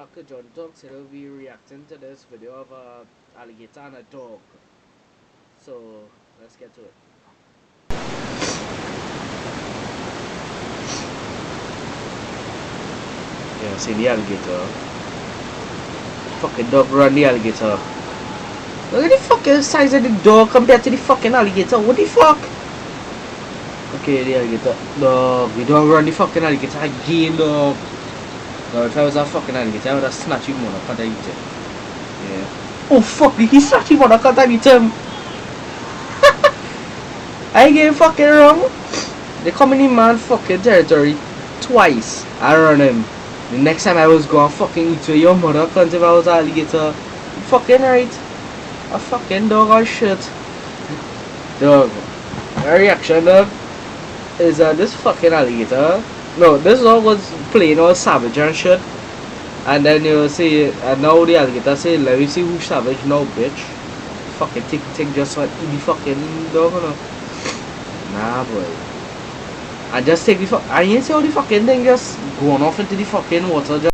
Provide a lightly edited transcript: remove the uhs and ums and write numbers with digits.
back to John Talk. Today we'll be reacting to this video of a alligator and a dog. So let's get to it. Yeah, see the alligator. Fucking dog run the alligator. Look at the fucking size of the dog compared to the fucking alligator. What the fuck? Okay, the alligator. Dog, the dog run the fucking alligator again, dog. No, if I was a fucking alligator, I would have snatched him on. I can't eat him. Yeah. Oh fuck, he snatched him on. I can't eat him. I get fucking wrong. They come in man fucking territory twice. I run him. The next time I was going fucking eat with your mother, cause if I was an alligator, you fucking right. A fucking dog or shit. Dog. My reaction, dog, is this fucking alligator. No, this dog was plain all savage and shit. And then you see, and now the alligator say, let me see who's savage now, bitch. Fucking take just what eat the fucking dog, you know. Nah, boy. I just take the fuck. I ain't see how the fucking thing just going off into the fucking water. Just